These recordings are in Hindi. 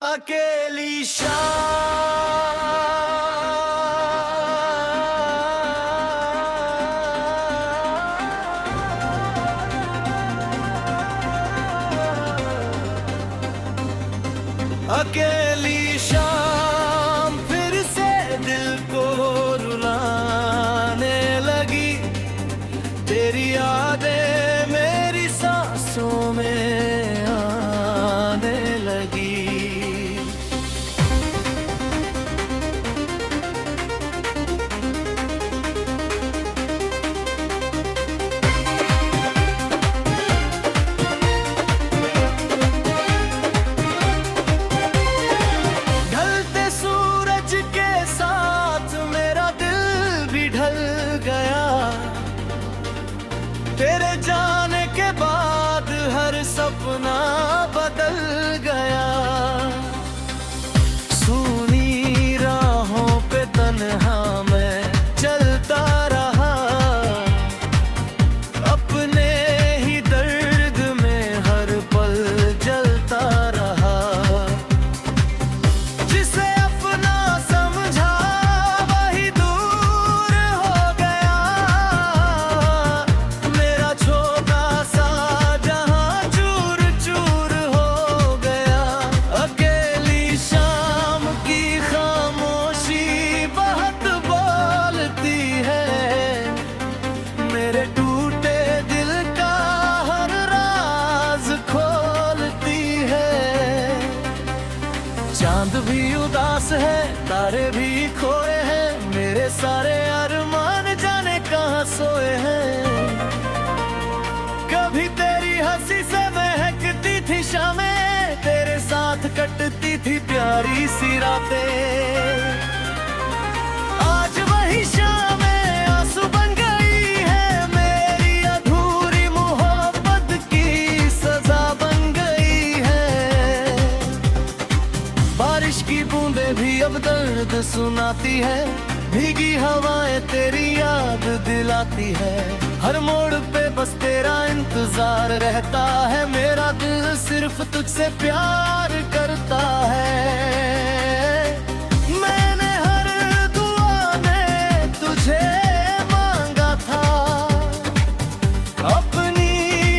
अकेली शाम। अकेली शाम फिर से दिल को रुलाने लगी। तेरी यादें मेरी सांसों में आने लगी। तेरे जाने के बाद हर सपना बदल गया। सूनी राहों पे तन्हा मैं चलता रहा। अपने ही दर्द में हर पल जलता रहा। जिसे अपना समझा वही दूर हो गया। मेरा छोटा सा जहां चूर चूर हो गया। अकेली शाम की खामोशी बहुत बोलती है। मेरे टूटे दिल का हर राज खोलती है। चांद भी उदास है, तारे भी खोए हैं। मेरे सारे अरमान जाने कहाँ सोए हैं। कभी तेरी हंसी से महकती थी शामें। तेरे साथ कटती थी प्यारी सी रातें। आज वही शामें आंसू बन गई है। मेरी अधूरी मोहब्बत की सजा बन गई है। बारिश की बूंदें भी अब दर्द सुनाती है। भीगी हवाएं तेरी याद दिलाती है। हर मोड़ पे बस तेरा इंतजार रहता है। मेरा दिल सिर्फ तुझसे प्यार करता है। मैंने हर दुआ में तुझे मांगा था। अपनी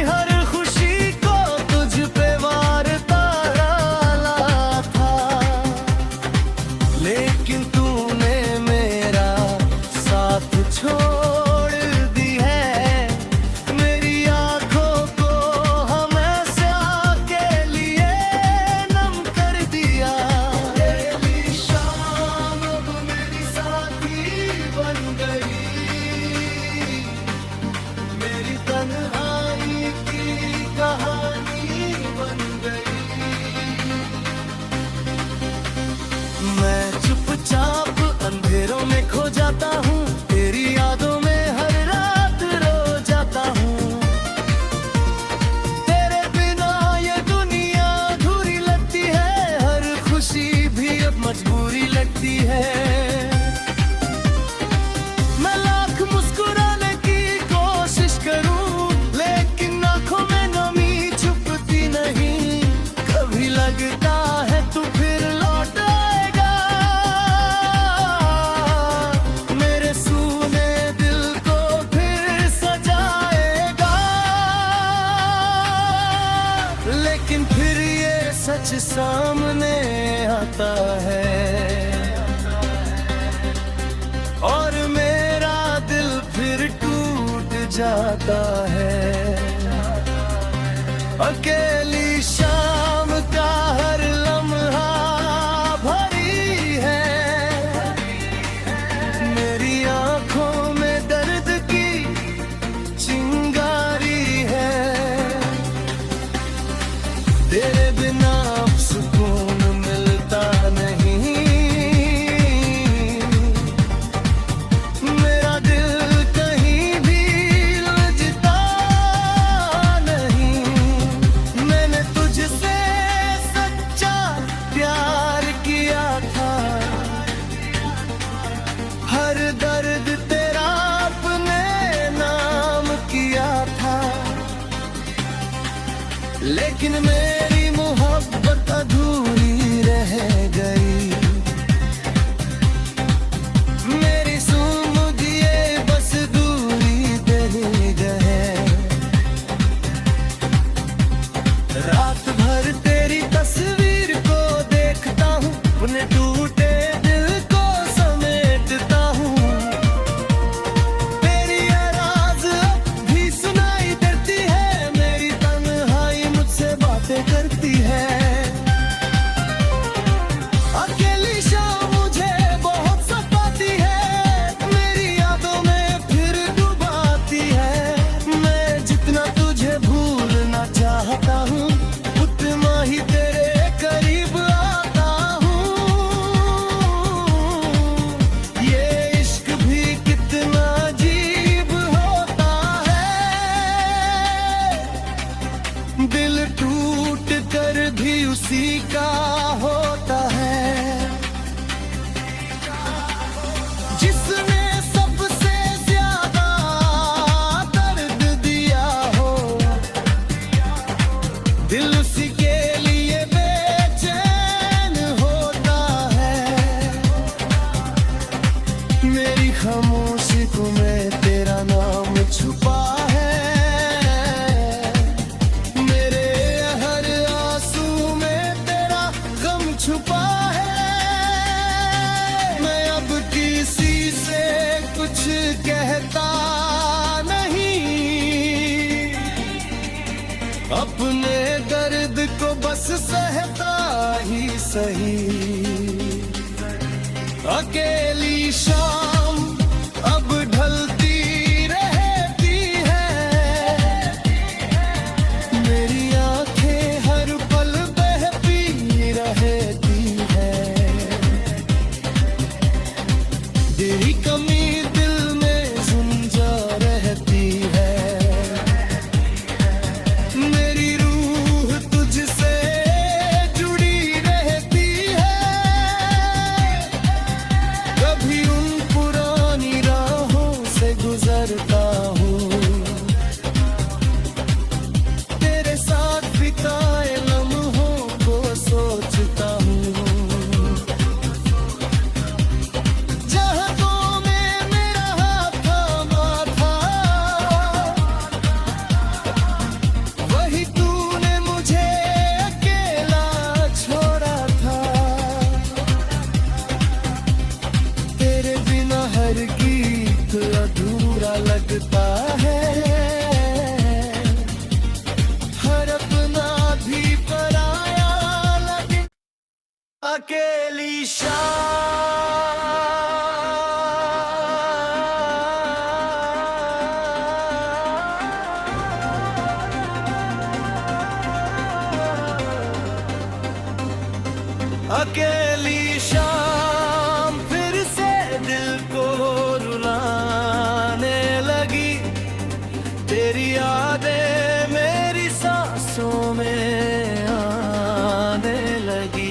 हर खुशी को तुझ पे वारता डाला था। लेकिन तूने मेरा साथ छोड़ दी है। मेरी आंखों को हमेशा के लिए नम कर दिया। अकेली शाम अब मेरी साथी बन गई। मेरी तन्हाई की कहानी बन गई। मैं चुपचाप अंधेरों में खो जाता हूँ। तेरी यादों में हर रात रो जाता हूँ। तेरे बिना ये दुनिया अधूरी लगती है। हर खुशी भी अब मजबूरी लगती है। मैं लाख मुस्कुराने की कोशिश करूं, लेकिन आंखों में नमी छुपती नहीं। कभी लगता है तू फिर लौट आएगा। मेरे सूने दिल को फिर सजाएगा। लेकिन फिर ये सच सामने आता है। और मेरा दिल फिर टूट जाता है। अकेली शाम का हर लम्हा भरी है। मेरी आंखों में दर्द की चिंगारी है। तेरे बिना अब सुकून मिलता नहीं। मेरा दिल कहीं भी लजता नहीं। मैंने तुझसे सच्चा प्यार किया था। हर दर्द तेरा अपने नाम किया था। लेकिन मेरी मोहब्बत अधूरी रह छुपा है। मैं अब किसी से कुछ कहता नहीं, अपने दर्द को बस सहता ही सही। अकेली शाम अब ढलती रहती है, मेरी आंखें हर पल बहती रहती है। तेरी कमी दिल में गुंजा रहती है, मेरी रूह तुझसे जुड़ी रहती है। कभी उन पुरानी राहों से गुजरता हूँ, तेरे साथ बिताए लम्हों को सोचता हूँ। जहाँ तो में मेरा हाथ थामा था, वही तूने मुझे अकेला छोड़ा था। तेरे बिना हर गीत अधूरा लगता है, हर अपना भी पराया लगे। अकेली अकेली शाम फिर से दिल को रुलाने लगी। तेरी यादें मेरी सांसों में आने लगी।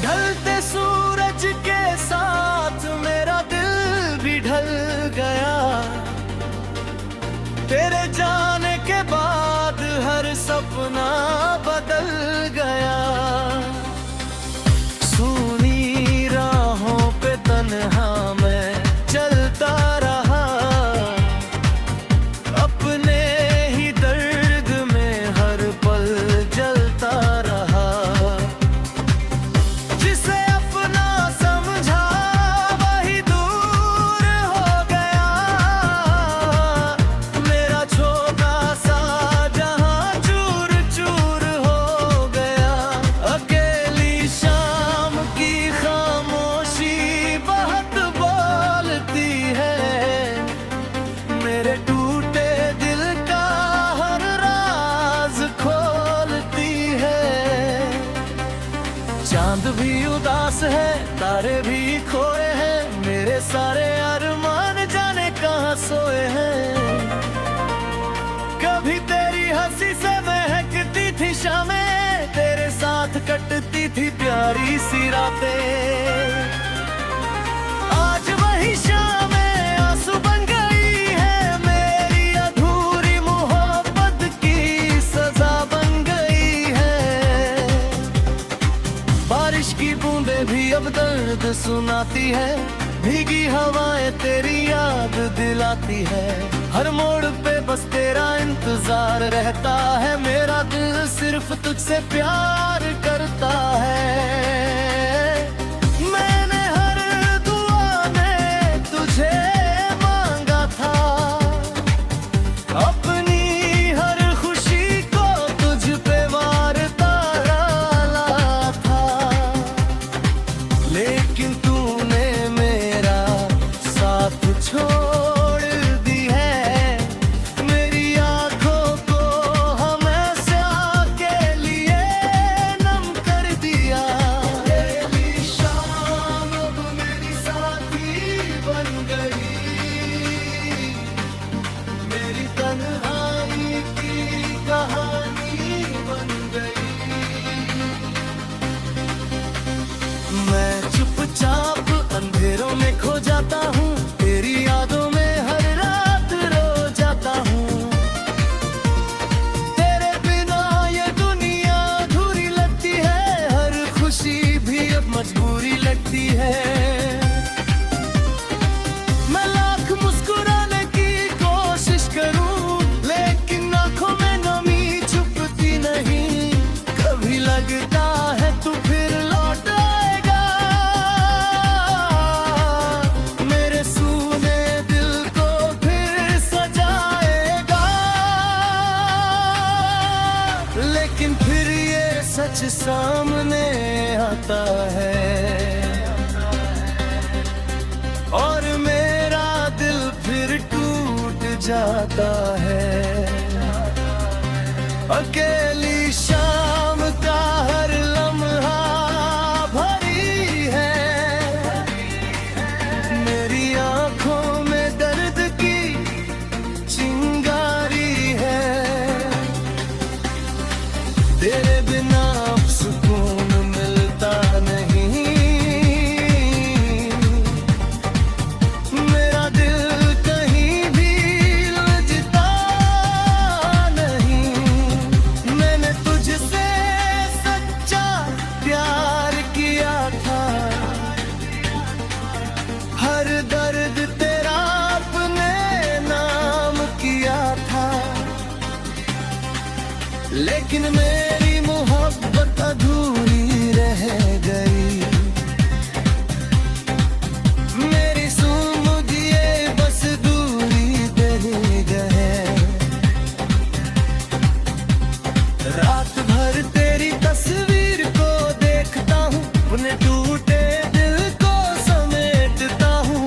ढलते सूरज के साथ मेरा दिल भी ढल गया। तेरे जाने के बाद हर सपना बदल गया। सूनी राहों पे तन्हा मैं चलता रहा, अपने ही दर्द में हर पल जलता रहा। जिसे अपना समझा वही दूर हो गया, मेरा छोटा सा जहां चूर चूर हो गया। अकेली शाम की खामोशी बहुत बोलती है, मेरे टूटे दिल का हर राज खोलती है। चांद भी उदास है, तारे भी खोए हैं, मेरे सारे अरमान जाने कहाँ सोए हैं। कभी तेरी हंसी से महकती थी शामें, तेरे साथ कटती थी प्यारी सी रातें। आज वही शामें आंसू बन गई है, मेरी अधूरी मोहब्बत की सजा बन गई है। बारिश की बूंदें भी अब दर्द सुनाती है, भीगी हवाएं तेरी याद दिलाती है। हर मोड़ पे बस तेरा इंतजार रहता है, मेरा दिल सिर्फ तुझसे प्यार करता है। मैंने हर दुआ में तुझे मांगा था, अपनी हर खुशी को तुझ पे वारता डाला था। लेकिन तूने मेरा साथ छोड़ दी है, मेरी आंखों को हमेशा के लिए नम कर दिया। अकेली शाम अब मेरी साथी बन गई, मेरी तन्हाई की कहानी बन गई। मैं चुपचाप अंधेरों में खो जाता हूँ, तेरी यादों में हर रात रो जाता हूँ। तेरे बिना ये दुनिया अधूरी लगती है, हर ढूंढता है तू फिर लौट आएगा। मेरे सूने दिल को फिर सजाएगा। लेकिन फिर ये सच सामने आता है और मेरा दिल फिर टूट जाता है। अकेली शाम का हर लम्हा भरी है। मेरी आंखों में दर्द की चिंगारी है। तेरे बिना अब सुकून मिलता नहीं। मेरा दिल कहीं भी लजता नहीं। मैंने तुझसे सच्चा प्यार किया था। हर दर्द तेरा अपने नाम किया था। लेकिन मेरी मोहब्बत अधूरी रह गई। मेरी सुमुझिए बस दूरी दे गए। रात भर तेरी तस्वीर को देखता हूँ। अपने टूटे दिल को समेटता हूँ।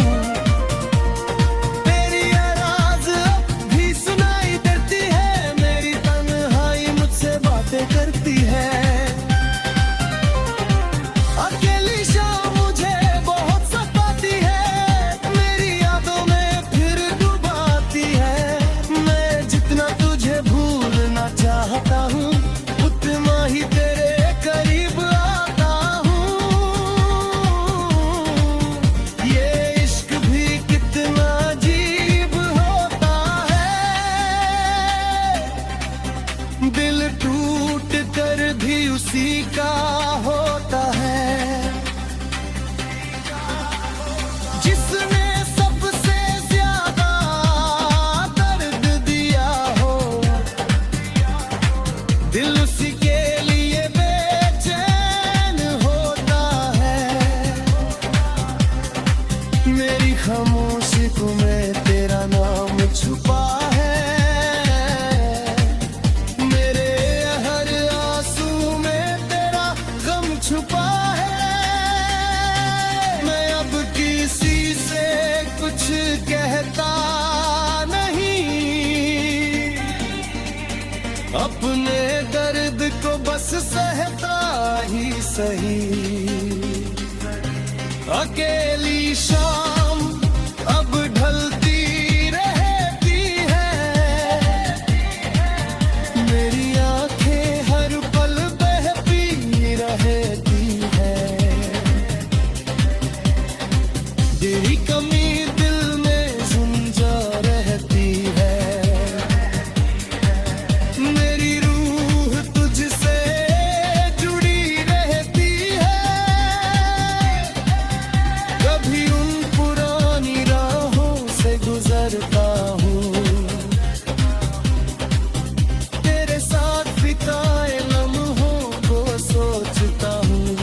तेरी आवाज़ अब भी सुनाई देती है। मेरी तन्हाई मुझसे बातें करती है। अकेली शाम मुझे बहुत सताती है। मेरी यादों में फिर डुबाती है। मैं जितना तुझे भूलना चाहता हूँ उतना ही तेरे करीब आता हूँ। ये इश्क भी कितना अजीब होता है। दिल टूट कर भी उसी का होता है जिसने सबसे ज्यादा दर्द दिया हो। दिल उसी के लिए बेचैन होता है। मेरी खामोशी में तेरा नाम छुपा है। मेरे हर आंसू में तेरा गम छुपा है। मैं अब किसी से कुछ कहता नहीं। अपने दर्द को बस सहता ही सही। अकेली शाम अब ढलती रहती है। मेरी आंखें हर पल बहती रहती है। तेरी कमी दिल में गुंजा रहती है। मेरी रूह तुझसे जुड़ी रहती है। कभी उन पुरानी राहों से गुजरता हूँ। तेरे साथ बिताए लम्हों को सोचता हूँ।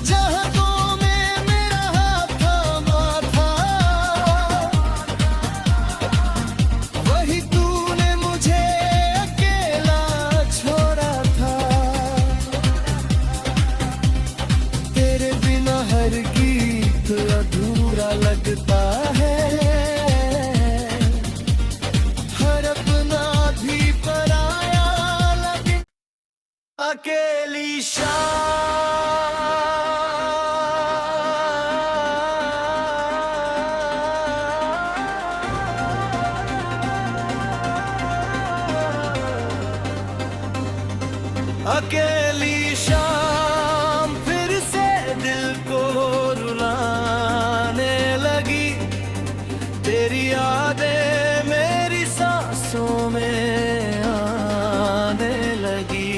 चाहतों में मेरा हाथ थामा था। वही तूने मुझे अकेला छोड़ा था। तेरे बिना हर गीत अधूरा लगता है। हर अपना भी पराया लगे। अकेली अकेली शाम फिर से दिल को रुलाने लगी। तेरी यादें मेरी सांसों में आने लगी।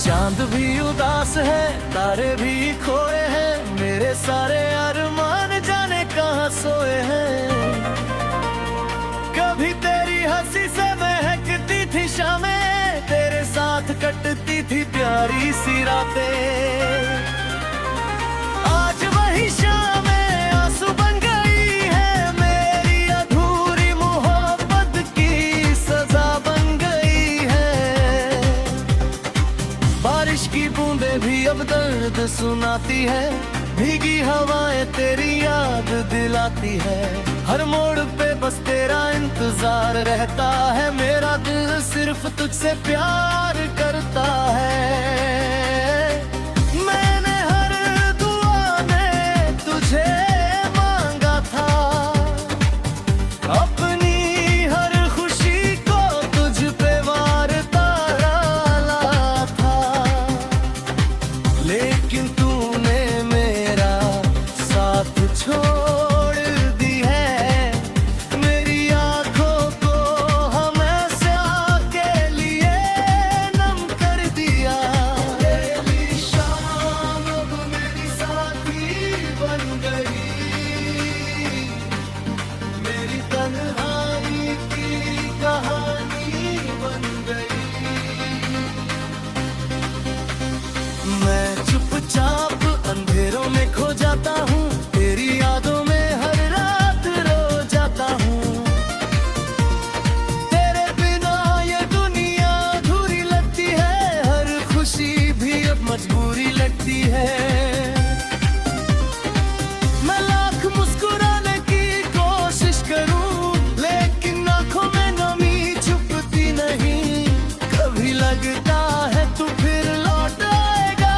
चांद भी उदास है, तारे भी खोए हैं, मेरे सारे अरमान जाने कहाँ सोए हैं। कभी तेरी हंसी से महकती थी शामें, तेरे साथ कटती थी प्यारी सी रातें। आज वही शामें आंसू बन गई है, मेरी अधूरी मोहब्बत की सजा बन गई है। बारिश की बूंदें भी अब दर्द सुनाती है, भीगी हवाएं तेरी याद दिलाती है। हर मोड़ पे बस तेरा इंतजार रहता है, मेरा दिल सिर्फ तुझसे प्यार करता है। मैंने हर दुआ में तुझे मांगा था, अपनी हर खुशी को तुझ पे वारता डाला था, लेकिन तूने मेरा साथ छोड़ दी है। मेरी आंखों को हमेशा के लिए नम कर दिया। तेरी शाम अब मेरी साथी बन गई, मेरी तन्हाई की कहानी बन गई। मैं चुपचाप अंधेरों में खो जाता हूँ, तेरी यादों में हर रात रो जाता हूँ। तेरे बिना ये दुनिया अधूरी लगती है, हर खुशी भी अब मजबूरी लगती है। मैं लाख मुस्कुराने की कोशिश करूँ, लेकिन आंखों में नमी छुपती नहीं। कभी लगता है तू फिर लौट आएगा,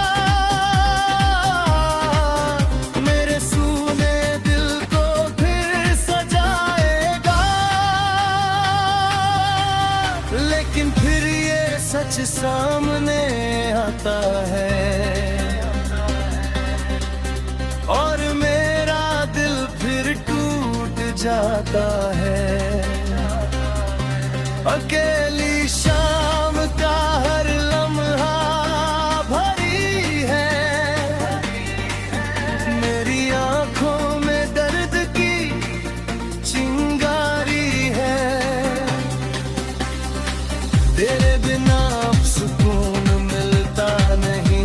मेरे सूने दिल को फिर सजाएगा। लेकिन फिर ये सच सामने आता है, और मेरा दिल फिर टूट जाता है। अकेली शाम का हर लम्हा भरी है, मेरी आंखों में दर्द की चिंगारी है। तेरे बिना अब सुकून मिलता नहीं,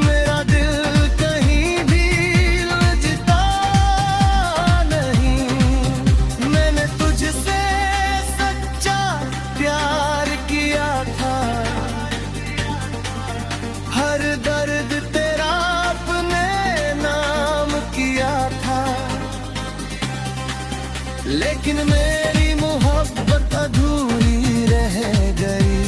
मेरा दिल कहीं भी लजता नहीं। मैंने तुझसे सच्चा प्यार किया था, हर दर्द तेरा अपने नाम किया था, लेकिन मेरी मोहब्बत अधूरी रह गई।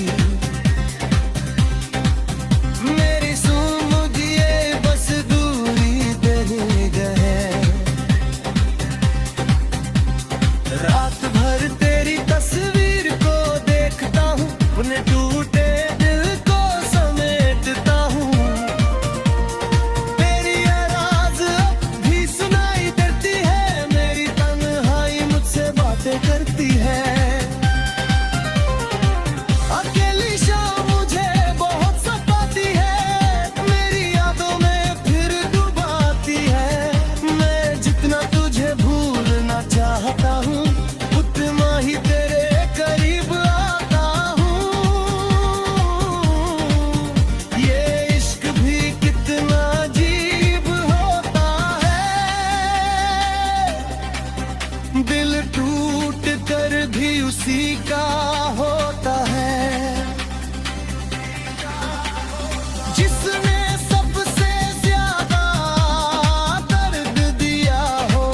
मेरी सुमुझिए बस दूरी दे गए। रात भर तेरी तस्वीर को देखता हूँ, उन्हें टूटे दिल को समेटता हूँ। तेरी आवाज़ अब भी सुनाई देती है, मेरी तन्हाई मुझसे बातें करती है। अकेली शाम मुझे बहुत सताती है, मेरी यादों में फिर डुबाती है। मैं जितना तुझे भूलना चाहता हूँ, उतना ही तेरे करीब आता हूँ। ये इश्क भी कितना अजीब होता है, दिल टूट कर भी उसी का होता है, जिसने सबसे ज्यादा दर्द दिया हो।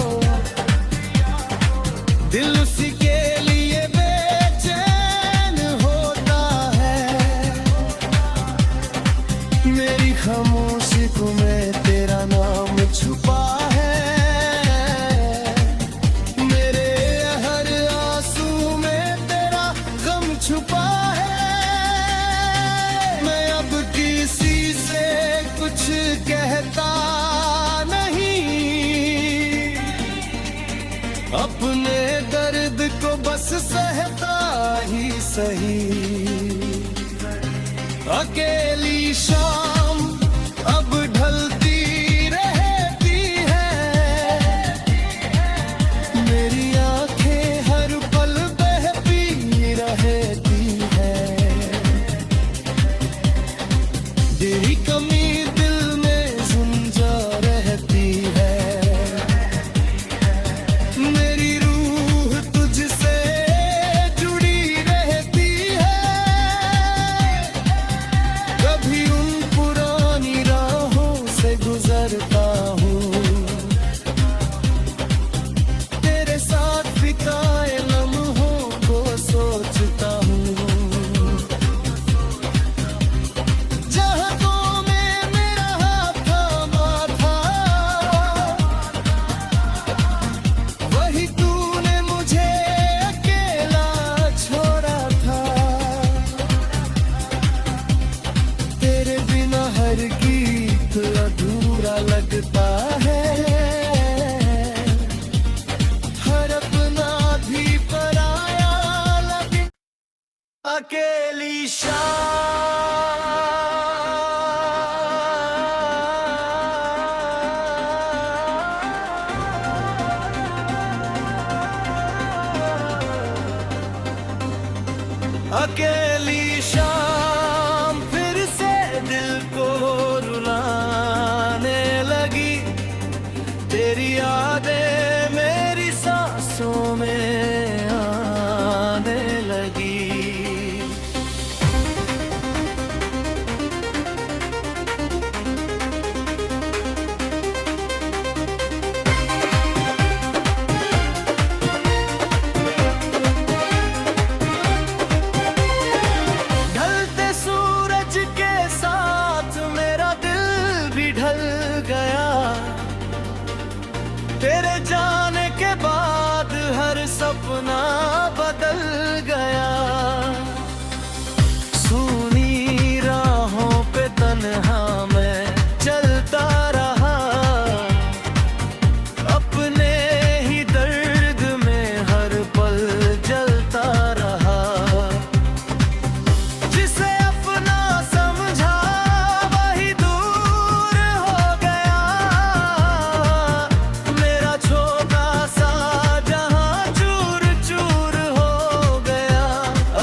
दिल उसी के लिए बेचैन होता है। मेरी खामोशी में तेरा नाम छुपा है, मेरे हर आंसू में तेरा गम छुपा है। मैं अब किसी से कुछ कहता नहीं, अपने दर्द को बस सहता ही सही। अकेली शाम अब ढलती रहती है, मेरी आंखें हर पल बहती रहती है। तेरी कमी दिल में गुंजा रहती है, मेरी रूह तुझसे जुड़ी रहती है। कभी उन पुरानी राहों से गुजरता हूँ, तेरे साथ बिताए लम्हों को सोचता हूँ। जहाँ तो में मेरा हाथ थामा था, वही तूने मुझे अकेला छोड़ा था। तेरे बिना हर गीत अधूरा लगता है, हर अपना भी पराया लगे। अकेली अकेली शाम फिर से दिल को रुलाने लगी। तेरी यादें मेरी सांसों में आने लगी। ढलते सूरज के साथ मेरा दिल भी ढल गया। तेरे जाने के बाद हर सपना बदल गया। सूनी राहों पे तन्हा मैं चलता रहा, अपने ही दर्द में हर पल जलता रहा। जिसे अपना समझा वही दूर हो गया, मेरा छोटा सा जहां चूर चूर हो गया।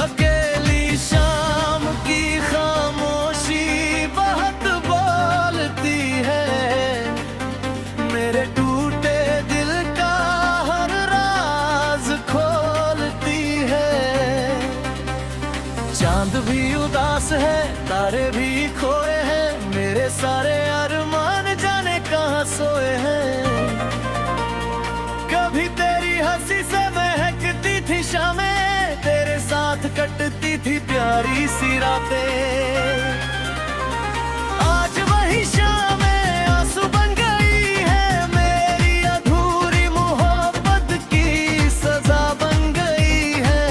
अकेली शाम की खामोशी बहुत बोलती है, मेरे टूटे दिल का हर राज खोलती है। चांद भी उदास है, तारे भी खोए हैं, मेरे सारे अरमान जाने कहाँ सोए हैं। कभी तेरी हंसी से महकती थी शामें, तेरे साथ कटती थी प्यारी सी रातें। आज वही शामें आंसू बन गई है, मेरी अधूरी मोहब्बत की सजा बन गई है।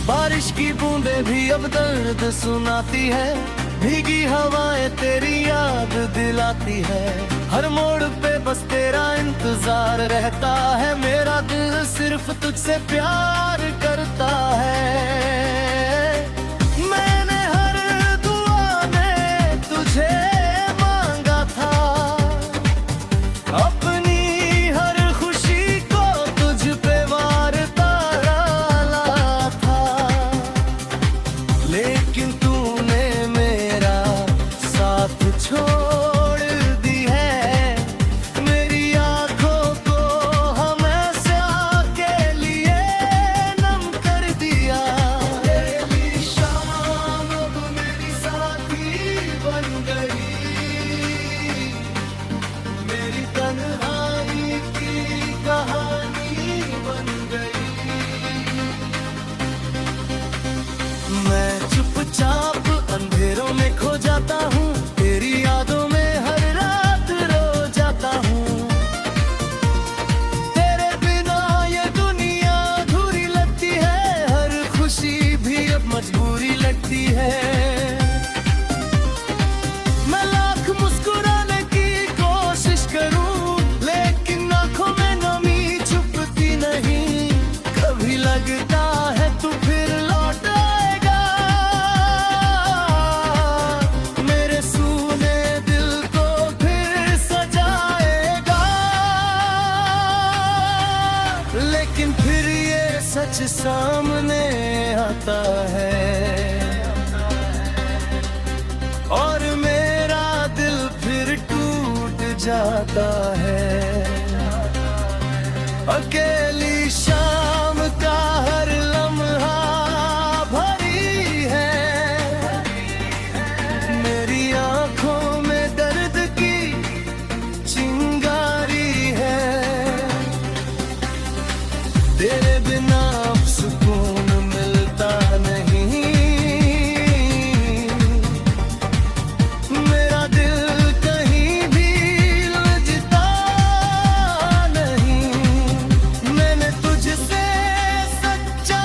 बारिश की बूंदें भी अब दर्द सुनाती है, भीगी हवाएं तेरी याद दिलाती है। हर मोड़ पे बस तेरा इंतजार रहता है, मेरा दिल सिर्फ तुझसे प्यार करता है। मैंने हर दुआ में तुझे मांगा था, अपनी हर खुशी को तुझ पे वारता डाला था। लेकिन तूने मेरा साथ छोड़ दी है, मेरी आंखों को हमेशा के लिए नम कर दिया। अकेली शाम अब मेरी साथी बन गई, मेरी तन्हाई की कहानी बन गई। मैं चुपचाप अंधेरों में खो जाता हूँ, तेरी यादों में हर रात रो जाता हूँ। तेरे बिना ये दुनिया अधूरी लगती है, हर खुशी भी अब मजबूरी लगती है। मैं लाख मुस्कुराने की कोशिश करूँ, लेकिन आंखों में नमी छुपती नहीं। कभी लगता है सच सामने आता है और मेरा दिल फिर टूट जाता है। अकेली शाम का हर लम्हा भरी है, मेरी आंखों में दर्द की चिंगारी है। तेरे बिना अब सुकून मिलता नहीं, मेरा दिल कहीं भी लजता नहीं। मैंने तुझसे सच्चा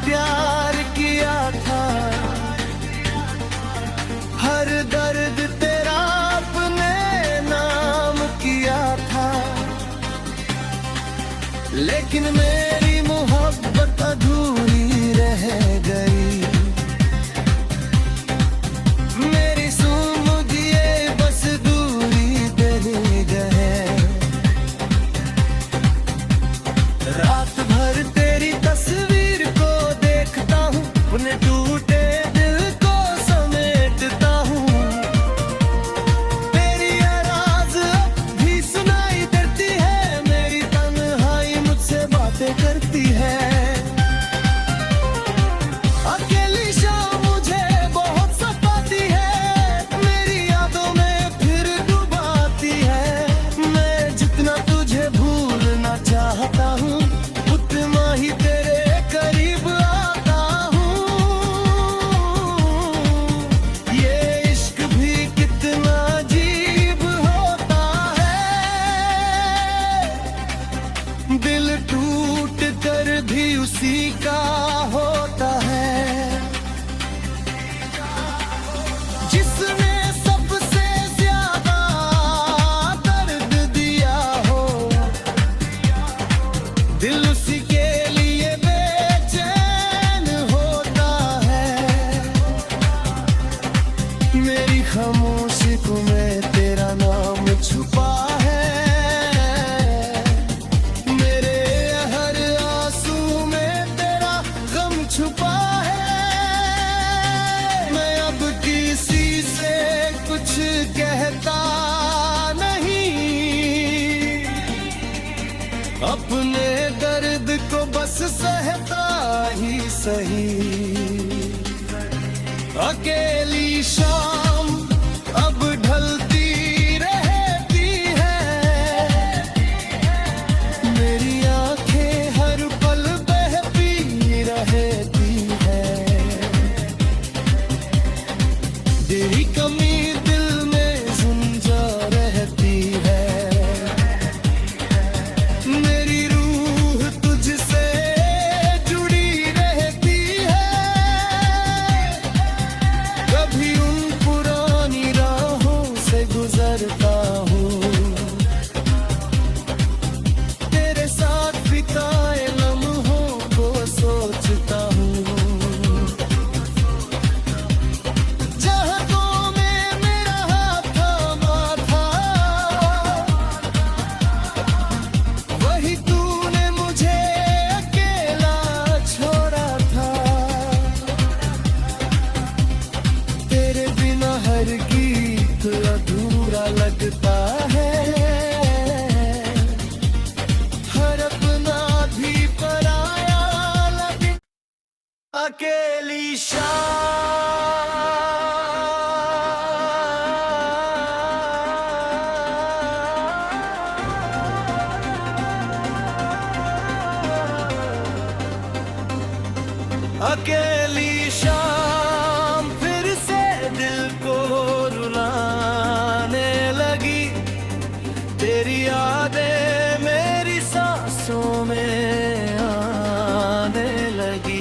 प्यार किया था, हर दर्द तेरा अपने नाम किया था, लेकिन मेरी मोहब्बत अधूरी रह गई। मेरी सुमुझिए बस दूरी दे गए। रात भर तेरी तस्वीर को देखता हूँ, अपने टूटे दिल को समेटता हूँ। तेरी आवाज़ अब भी सुनाई देती है, मेरी तन्हाई मुझसे बातें करती है। अकेली शाम मुझे बहुत सताती है, मेरी यादों में फिर डुबाती है। मैं जितना तुझे भूलना चाहता हूँ, उतना ही तेरे करीब आता हूँ। ये इश्क भी कितना अजीब होता है, दिल टूट कर भी उसी का होता है, जिसने सबसे ज्यादा दर्द दिया हो। दिल उसी के लिए बेचैन होता है। मेरी खामोशी को में तेरा नाम छुपा है, मेरे हर आंसू में तेरा गम छुपा है। मैं अब किसी से कुछ कहता नहीं, अपने दर्द को बस सहता ही सही। अकेली शाम अब ढलती रहती है, मेरी आंखें हर पल बहती रहती है। तेरी कमी दिल में गुंजा रहती है, मेरी रूह तुझसे जुड़ी रहती है। कभी उन पुरानी राहों से गुजरता हूँ, तेरे साथ बिताए लम्हों को सोचता हूँ। चाहतों में मेरा हाथ थामा था, वही तूने मुझे अकेला छोड़ा था। तेरे बिना हर गीत अधूरा लगता है, हर अपना भी पराया लगे। अकेली अकेली शाम फिर से दिल को रुलाने लगी। तेरी यादें मेरी सांसों में आने लगी।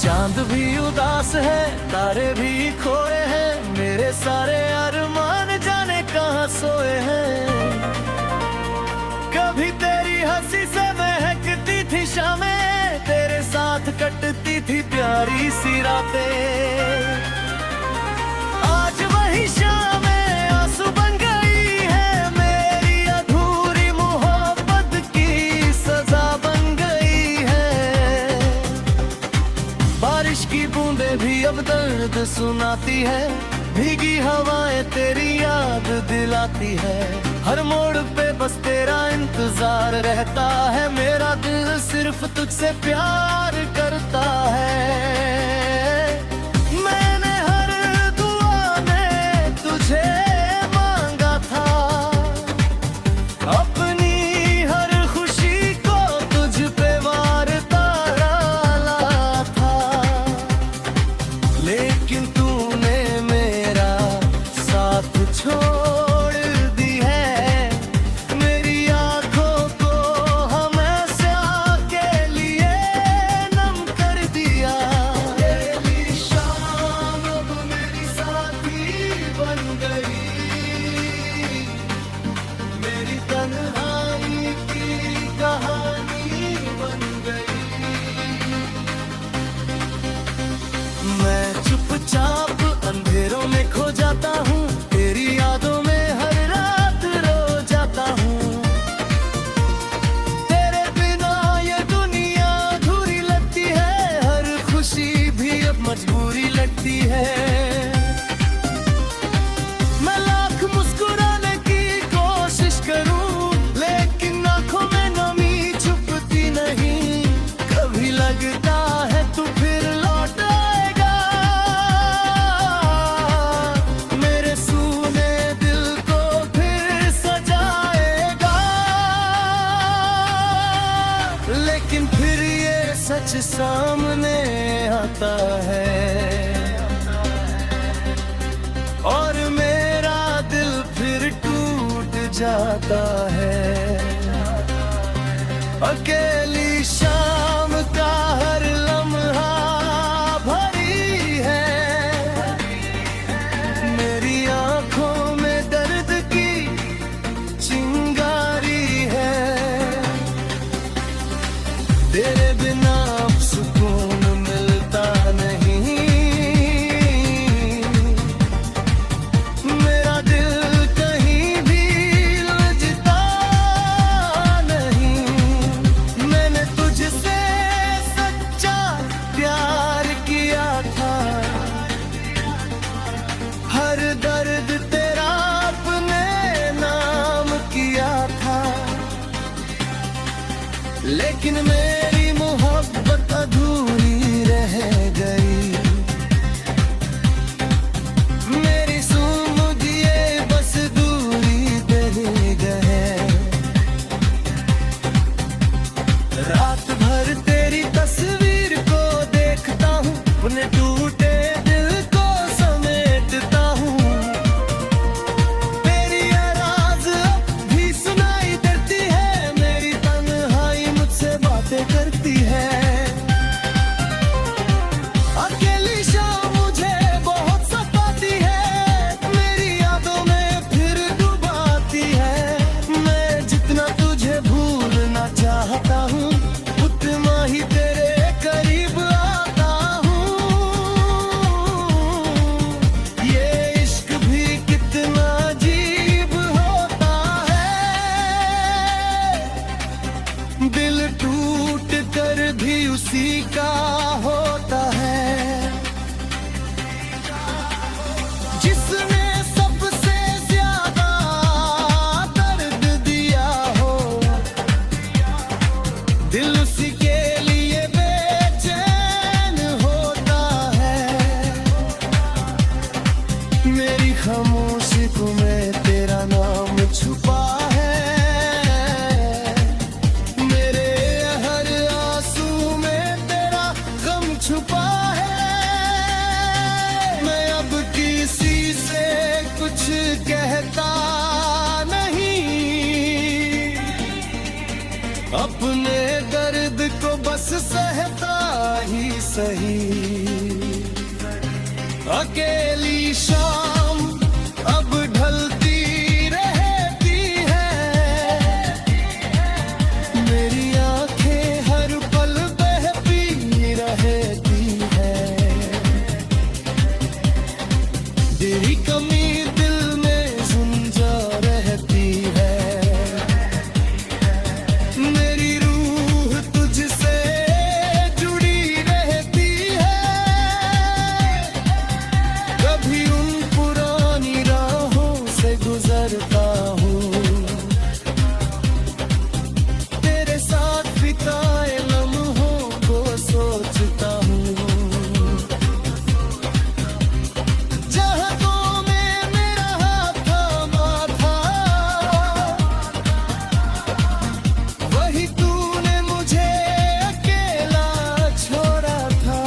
चांद भी उदास है, तारे भी खोए हैं, मेरे सारे अरमान जाने कहाँ सोए हैं। कभी तेरी हंसी से महकती थी शामें, तेरे साथ कटती थी प्यारी सी रातें। आज वही शामें आंसू बन गई है, मेरी अधूरी मोहब्बत की सजा बन गई है। बारिश की बूंदें भी अब दर्द सुनाती है, भीगी हवाएं तेरी याद दिलाती है। हर मोड़ पे बस तेरा इंतजार रहता है, मेरा दिल सिर्फ तुझसे प्यार करता है। मैंने हर दुआ में तुझे मांगा था, अपनी हर खुशी को तुझ पे वारता डाला था, लेकिन तूने मेरा साथ छोड़ दी है। मेरी आंखों को हमेशा के लिए नम कर दिया। तेरी शाम अब मेरी साथी बन गई, मेरी तन्हाई की कहानी बन गई। मैं चुपचाप अंधेरों में खो जाता हूँ, तेरी यादों में हर रात रो जाता हूँ। तेरे बिना ये दुनिया अधूरी लगती है, हर खुशी भी अब मजबूरी लगती है। मैं लाख मुस्कुराने की कोशिश करूँ, लेकिन आंखों में नमी छुपती नहीं। कभी लगता है तू फिर लौट आएगा, मेरे सूने दिल को फिर सजाएगा। लेकिन फिर ये सच सामने आता है, और मेरा दिल फिर टूट जाता है। अकेली शाम का हर लम्हा भरी है, मेरी आंखों में दर्द की चिंगारी है। तेरे बिना अब सुकून मिलता नहीं, मेरा दिल कहीं भी लजता नहीं। मैंने तुझसे सच्चा प्यार किया था, हर दर्द तेरा अपने नाम किया था, लेकिन मेरी मोहब्बत अधूरी रह गई। मेरी सुमुझिए बस दूरी दे गए। रात भर तेरी तस्वीर को देखता हूँ, अपने टूटे दिल को समेटता हूँ। तेरी आवाज़ अब भी सुनाई देती है, मेरी तन्हाई मुझसे बातें करती है। अकेली शाम मुझे बहुत सताती है, मेरी यादों में फिर डुबाती है। मैं जितना तुझे भूलना चाहता हूँ, उतना ही तेरे करीब आता हूँ। ये इश्क भी कितना अजीब होता है, दिल टूट कर भी उसी का होता है, जिसने सबसे ज्यादा दर्द दिया हो। दिल उसी के लिए बेचैन होता है। मेरी खामोशी में तेरा नाम छुपा है, मेरे हर आंसू में तेरा गम छुपा है। मैं अब किसी से कुछ कहता नहीं, अपने दर्द को बस सहता ही सही। अकेली शाम अब ढलती रहती है, मेरी आंखें हर पल बहती रहती है। तेरी कमी दिल में गुंजा रहती है, मेरी रूह तुझसे जुड़ी रहती है। कभी उन पुरानी राहों से गुजरता हूँ, तेरे साथ बिताए लम्हों को सोचता हूँ। जहाँ तो में मेरा हाथ थामा था, वही तूने मुझे अकेला छोड़ा था।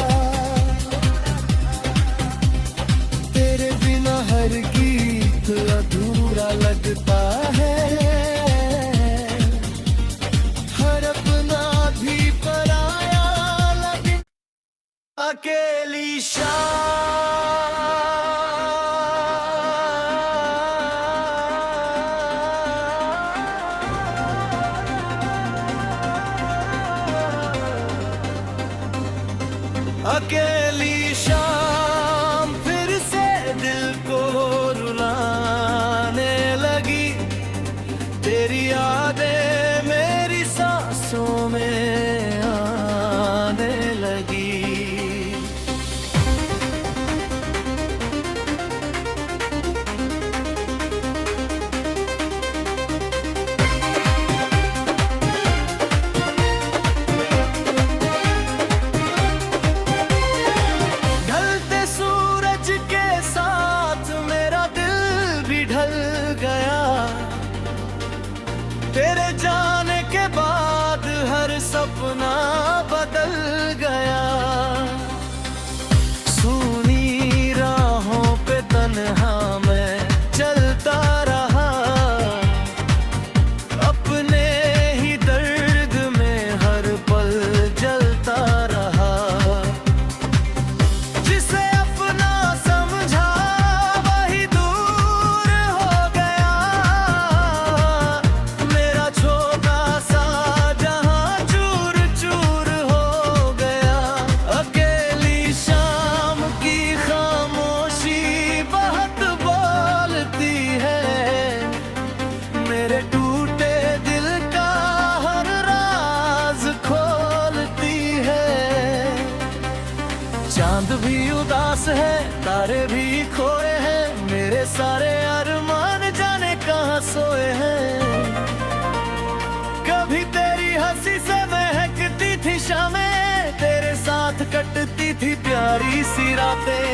तेरे बिना हर गीत अधूरा लगता है, हर अपना भी पराया लगे। अकेली अकेली शाम फिर से दिल को रुलाने लगी। तेरी यादें मेरी सांसों में आने लगी। ढलते सूरज के साथ मेरा दिल भी ढल गया। तेरे जाने के बाद हर सपना बदल गया। सूनी राहों पे तन्हा मैं चलता रहा, अपने ही दर्द में हर पल जलता रहा। जिसे अपना समझा वही दूर हो गया, मेरा छोटा सा जहां चूर चूर हो गया। अकेली शाम की खामोशी बहुत बोलती है, मेरे टूटे दिल का हर राज खोलती है। चांद भी उदास है, तारे भी खोए हैं, मेरे सारे अरमान जाने कहाँ सोए हैं। कभी तेरी हंसी से महकती थी शामें, तेरे साथ कटती थी प्यारी सी रातें।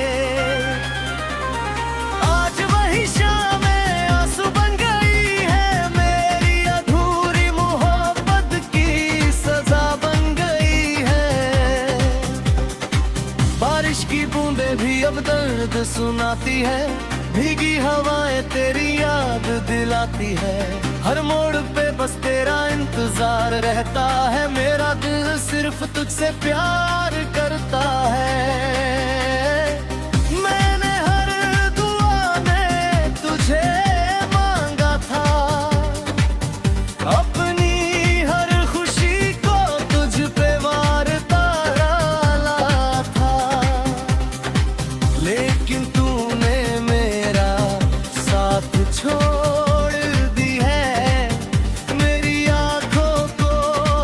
आज वही शामें आंसू बन गई है, मेरी अधूरी मोहब्बत की सजा बन गई है। बारिश की बूंदें भी अब दर्द सुनाती है, भीगी हवाएं तेरी याद दिलाती है। हर मोड़ पे बस तेरा इंतजार रहता है, मेरा दिल सिर्फ तुझसे प्यार करता है। मैंने हर दुआ में तुझे मांगा था, अपनी हर खुशी को तुझ पे वारता डाला था। लेकिन तूने मेरा साथ छोड़ दी है, मेरी आंखों को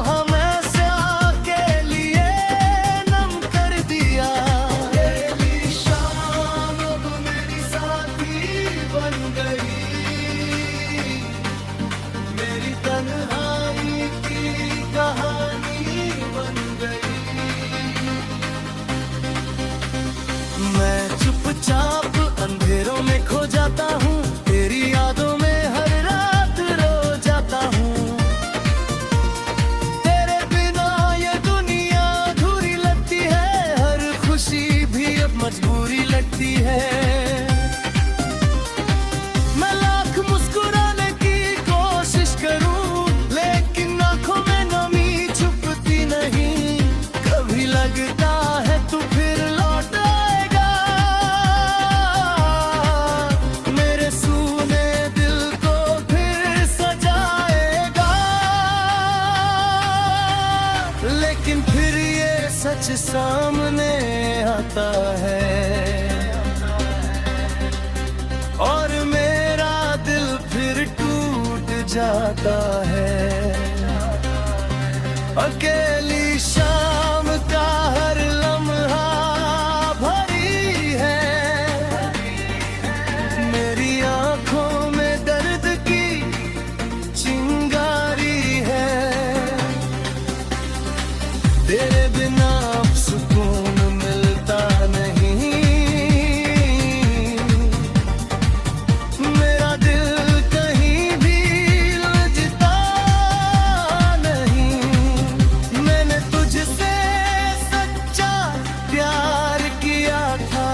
हमेशा के लिए नम कर दिया। अकेली शाम अब मेरी साथी बन गई, मेरी तन्हाई की कहानी बन गई। मैं चुपचाप अंधेरों में खो जाता हूँ, तेरी यादों में हर रात रो जाता हूँ। तेरे बिना ये दुनिया अधूरी लगती है, हर खुशी भी अब मजबूरी लगती है। मैं लाख मुस्कुराने की कोशिश करूँ, लेकिन आंखों में नमी छुपती नहीं। कभी लगता है सामने आता है और मेरा दिल फिर टूट जाता है। अकेली शाम का हर लम्हा भरी है, मेरी आंखों में दर्द की चिंगारी है। तेरे बिना अब सुकून मिलता नहीं, मेरा दिल कहीं भी लजता नहीं। मैंने तुझसे सच्चा प्यार किया था,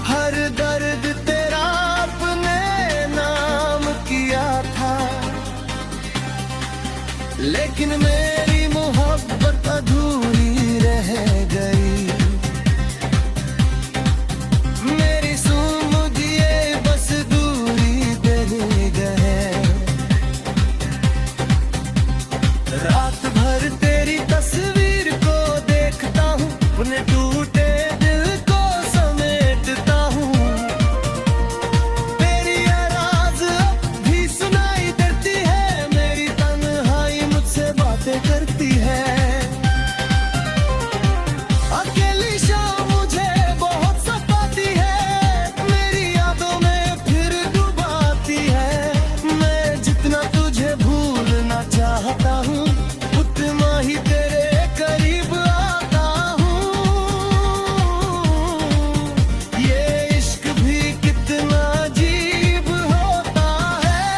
हर दर्द तेरा अपने नाम किया था, लेकिन मेरी मोहब्बत अधूरी रह गई। मेरी सुमुझिए बस दूरी दे गए। रात भर तेरी तस्वीर को देखता हूँ, अपने टूटे दिल को समेटता हूँ। तेरी आवाज़ अब भी सुनाई देती है, मेरी तन्हाई मुझसे बातें करती है। अकेली शाम मुझे बहुत सताती है, मेरी यादों में फिर डुबाती है। मैं जितना तुझे भूलना चाहता हूँ, उतना ही तेरे करीब आता हूँ। ये इश्क भी कितना अजीब होता है,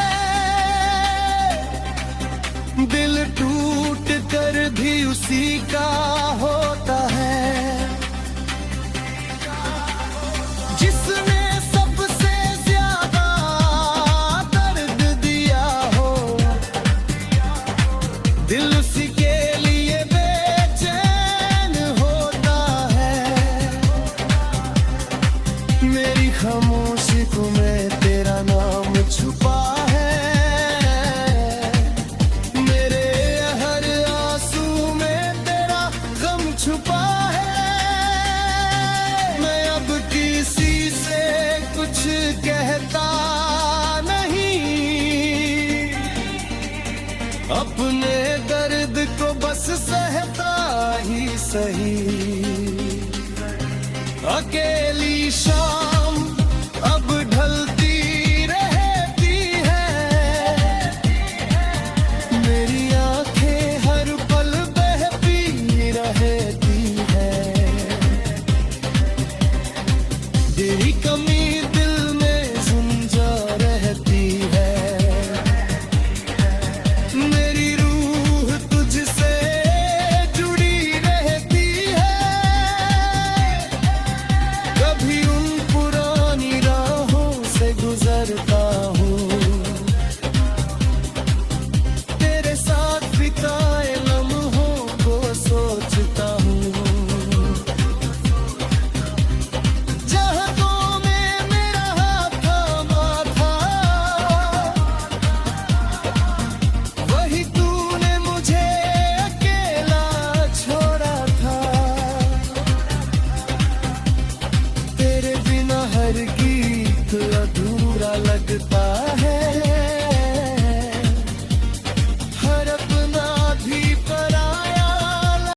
दिल टूट कर भी उसी का होता है, जिसने सबसे ज्यादा दर्द दिया हो। दिल उसी के लिए बेचैन होता है। मेरी खामोशी में तेरा नाम छुपा है, मेरे हर आंसू में तेरा गम छुपा है। मैं अब किसी से कुछ कहता नहीं, अपने दर्द को बस सहता ही सही। अकेली शाम